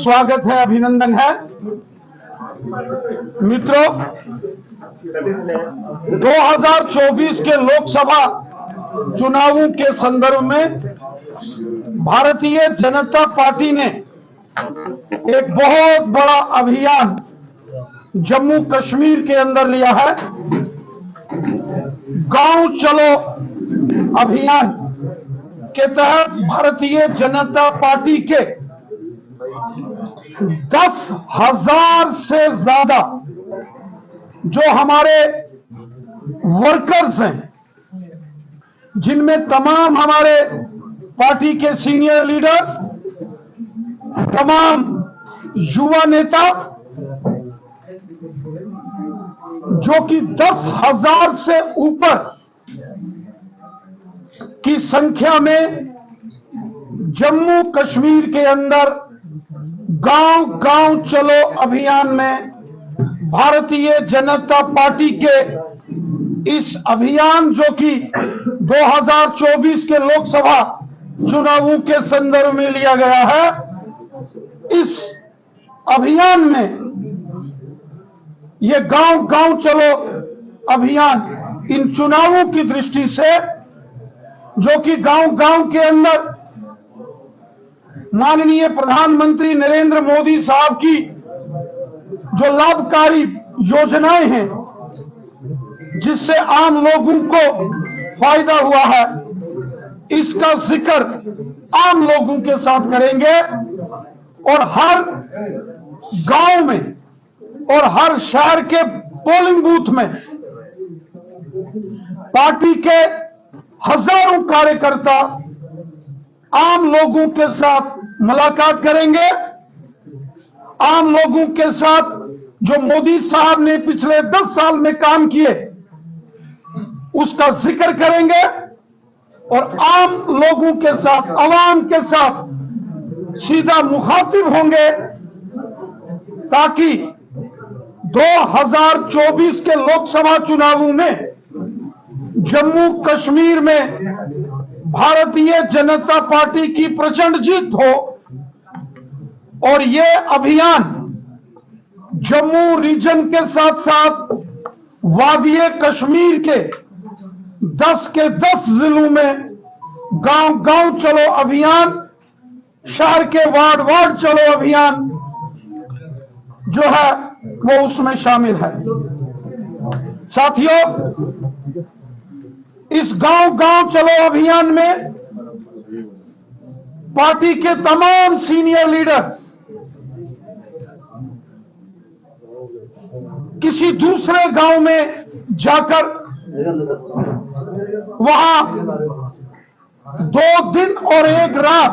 स्वागत है, अभिनंदन है। मित्रों, 2024 के लोकसभा चुनावों के संदर्भ में भारतीय जनता पार्टी ने एक बहुत बड़ा अभियान जम्मू कश्मीर के अंदर लिया है। गांव चलो अभियान के तहत भारतीय जनता पार्टी के 10,000 से ज्यादा जो हमारे वर्कर्स हैं, जिनमें तमाम हमारे पार्टी के सीनियर लीडर, तमाम युवा नेता, जो कि 10,000 से ऊपर की संख्या में जम्मू कश्मीर के अंदर गांव गांव चलो अभियान में भारतीय जनता पार्टी के इस अभियान, जो कि 2024 के लोकसभा चुनावों के संदर्भ में लिया गया है, इस अभियान में ये गांव गांव चलो अभियान इन चुनावों की दृष्टि से, जो कि गांव गांव के अंदर माननीय प्रधानमंत्री नरेंद्र मोदी साहब की जो लाभकारी योजनाएं हैं, जिससे आम लोगों को फायदा हुआ है, इसका जिक्र आम लोगों के साथ करेंगे और हर गांव में और हर शहर के पोलिंग बूथ में पार्टी के हजारों कार्यकर्ता आम लोगों के साथ मुलाकात करेंगे। आम लोगों के साथ जो मोदी साहब ने पिछले 10 साल में काम किए, उसका जिक्र करेंगे और आम लोगों के साथ, आवाम के साथ सीधा मुखातिब होंगे, ताकि 2024 के लोकसभा चुनावों में जम्मू कश्मीर में भारतीय जनता पार्टी की प्रचंड जीत हो और ये अभियान जम्मू रीजन के साथ साथ वादिये कश्मीर के 10 के 10 जिलों में गांव गांव चलो अभियान, शहर के वार्ड वार्ड चलो अभियान जो है वो उसमें शामिल है। साथियों, इस गांव गांव चलो अभियान में पार्टी के तमाम सीनियर लीडर्स किसी दूसरे गांव में जाकर वहां 2 दिन और 1 रात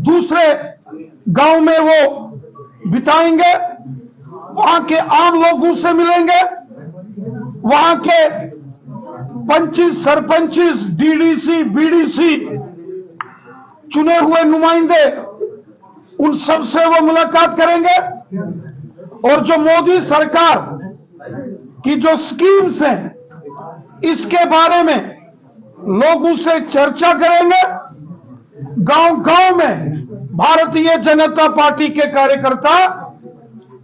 दूसरे गांव में वो बिताएंगे, वहां के आम लोगों से मिलेंगे, वहां के पंचिस, सरपंचिस, डीडीसी, बीडीसी, चुने हुए नुमाइंदे, उन सब से वो मुलाकात करेंगे और जो मोदी सरकार की जो स्कीम्स हैं, इसके बारे में लोगों से चर्चा करेंगे। गांव गांव में भारतीय जनता पार्टी के कार्यकर्ता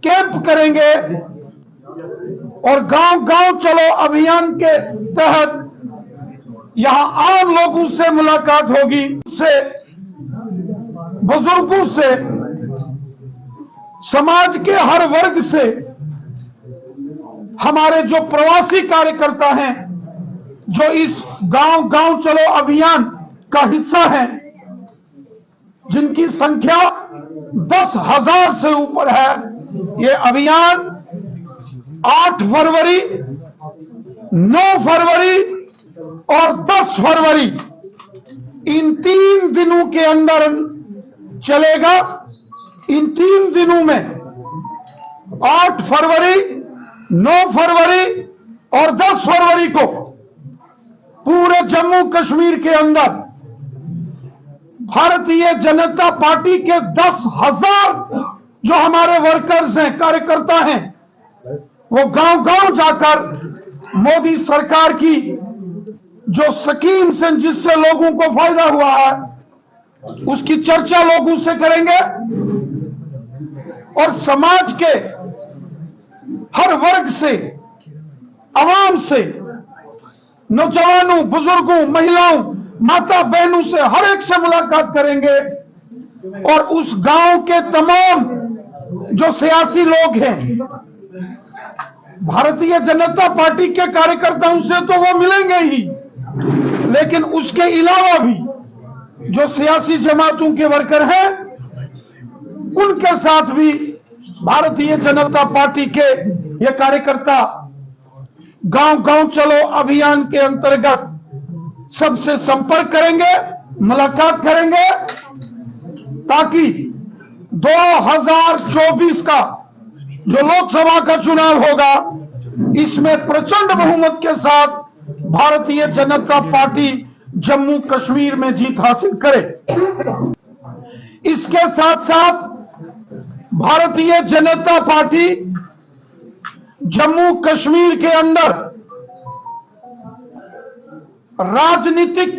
कैंप करेंगे और गांव गांव चलो अभियान के तहत यहां आम लोगों से मुलाकात होगी, से बुजुर्गों से, समाज के हर वर्ग से, हमारे जो प्रवासी कार्यकर्ता हैं जो इस गांव गांव चलो अभियान का हिस्सा हैं, जिनकी संख्या 10,000 से ऊपर है। ये अभियान 8 फरवरी, 9 फरवरी और 10 फरवरी इन 3 दिनों के अंदर चलेगा। इन 3 दिनों में 8 फरवरी, 9 फरवरी और 10 फरवरी को पूरे जम्मू कश्मीर के अंदर भारतीय जनता पार्टी के 10,000 जो हमारे वर्कर्स हैं, कार्यकर्ता हैं, वो गांव गांव जाकर मोदी सरकार की जो स्कीम्स हैं, जिससे लोगों को फायदा हुआ है, उसकी चर्चा लोगों से करेंगे और समाज के हर वर्ग से, आवाम से, नौजवानों, बुजुर्गों, महिलाओं, माता बहनों से, हर एक से मुलाकात करेंगे और उस गांव के तमाम जो सियासी लोग हैं, भारतीय जनता पार्टी के कार्यकर्ताओं से तो वो मिलेंगे ही, लेकिन उसके अलावा भी जो सियासी जमातों के वर्कर हैं उनके साथ भी भारतीय जनता पार्टी के ये कार्यकर्ता गांव गांव चलो अभियान के अंतर्गत सबसे संपर्क करेंगे, मुलाकात करेंगे, ताकि 2024 का जो लोकसभा का चुनाव होगा इसमें प्रचंड बहुमत के साथ भारतीय जनता पार्टी जम्मू कश्मीर में जीत हासिल करे। इसके साथ साथ भारतीय जनता पार्टी जम्मू कश्मीर के अंदर राजनीतिक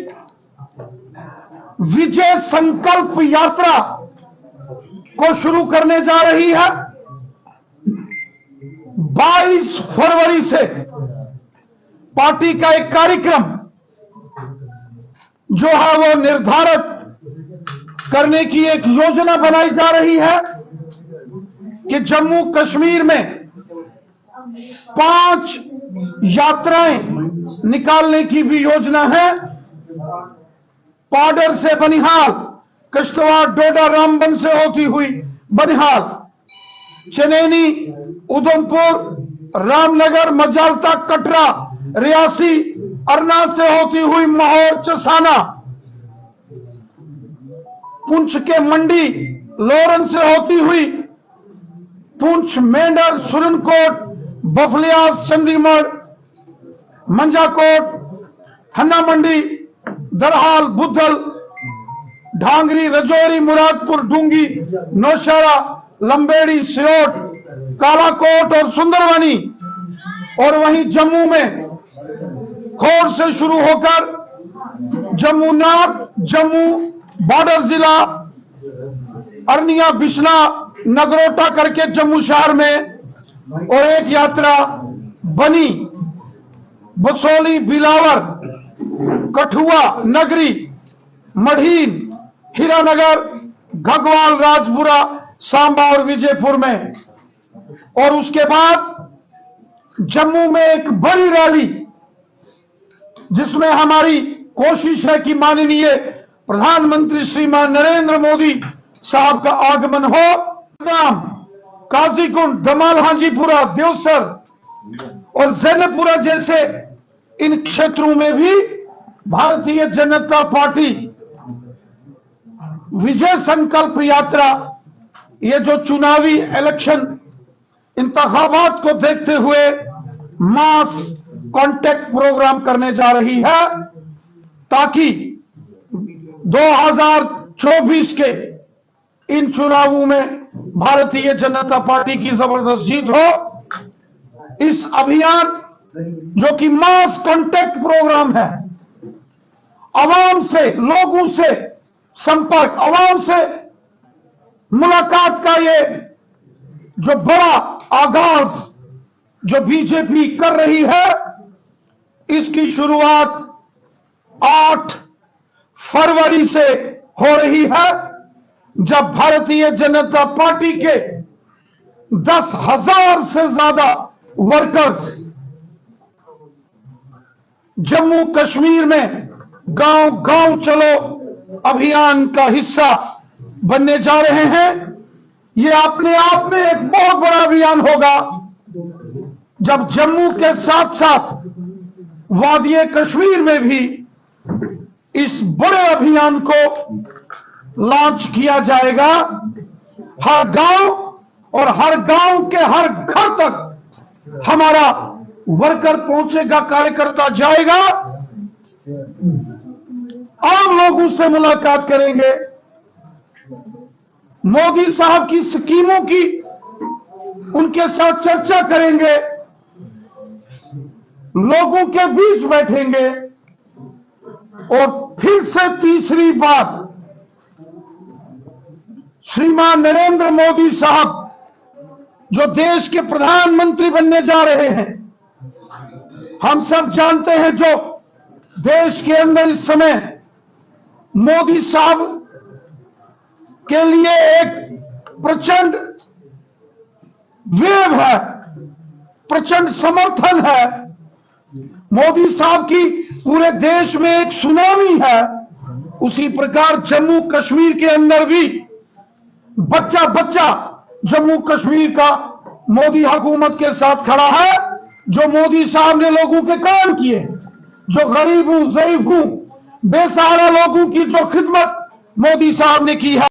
विजय संकल्प यात्रा को शुरू करने जा रही है। 22 फरवरी से पार्टी का एक कार्यक्रम जो है वो निर्धारित करने की एक योजना बनाई जा रही है कि जम्मू कश्मीर में 5 यात्राएं निकालने की भी योजना है। पाडर से बनिहाल, किश्तवाड़, डोडा, रामबन से होती हुई बनिहाल, चनैनी, उधमपुर, रामनगर, मजालता, कटरा, रियासी, अरना से होती हुई माहौर, चसाना, पुंछ के मंडी, लोरन से होती हुई पुंछ, मेंढर, सुरनकोट, बफलियास, चंडीगढ़, मंजाकोट, हन्ना मंडी, दरहाल, बुद्धल, ढांगरी, रजौरी, मुरादपुर, डूंगी, नौशहरा, लंबेड़ी, सियोट, कालाकोट और सुंदरबनी, और वहीं जम्मू में खोड़ से शुरू होकर जम्मू नॉर्थ, जम्मू बॉर्डर जिला, अरनिया, बिश्ना, नगरोटा करके जम्मू शहर में, और एक यात्रा बनी, बसोली, बिलावर, कठुआ, नगरी, मढ़ीन, हीरानगर, घगवाल, राजपुरा, सांबा और विजयपुर में। और उसके बाद जम्मू में एक बड़ी रैली जिसमें हमारी कोशिश है कि माननीय प्रधानमंत्री श्रीमान नरेंद्र मोदी साहब का आगमन हो। राम, काजीकुंड, दमाल, हाजीपुरा, देवसर और जैनपुरा जैसे इन क्षेत्रों में भी भारतीय जनता पार्टी विजय संकल्प यात्रा, ये जो चुनावी इलेक्शन इंतखाबात को देखते हुए मास कांटेक्ट प्रोग्राम करने जा रही है, ताकि 2024 के इन चुनावों में भारतीय जनता पार्टी की जबरदस्त जीत हो। इस अभियान जो कि मास कांटेक्ट प्रोग्राम है, आवाम से, लोगों से संपर्क, आवाम से मुलाकात का ये जो बड़ा आगाज जो बीजेपी कर रही है, इसकी शुरुआत 8 फरवरी से हो रही है, जब भारतीय जनता पार्टी के 10,000 से ज्यादा वर्कर्स जम्मू कश्मीर में गांव गांव चलो अभियान का हिस्सा बनने जा रहे हैं। यह अपने आप में एक बहुत बड़ा अभियान होगा, जब जम्मू के साथ साथ वादिये कश्मीर में भी इस बड़े अभियान को लॉन्च किया जाएगा। हर गांव और हर गांव के हर घर तक हमारा वर्कर पहुंचेगा, कार्यकर्ता जाएगा, आम लोगों से मुलाकात करेंगे, मोदी साहब की स्कीमों की उनके साथ चर्चा करेंगे, लोगों के बीच बैठेंगे, और फिर से तीसरी बात, श्रीमान नरेंद्र मोदी साहब जो देश के प्रधानमंत्री बनने जा रहे हैं। हम सब जानते हैं जो देश के अंदर इस समय मोदी साहब के लिए एक प्रचंड वेव है, प्रचंड समर्थन है। मोदी साहब की पूरे देश में एक सुनामी है। उसी प्रकार जम्मू कश्मीर के अंदर भी बच्चा बच्चा जम्मू कश्मीर का मोदी हुकूमत के साथ खड़ा है। जो मोदी साहब ने लोगों के काम किए, जो गरीब हूं, ज़ईफ हूं, बेसहारा लोगों की जो खिदमत मोदी साहब ने की है।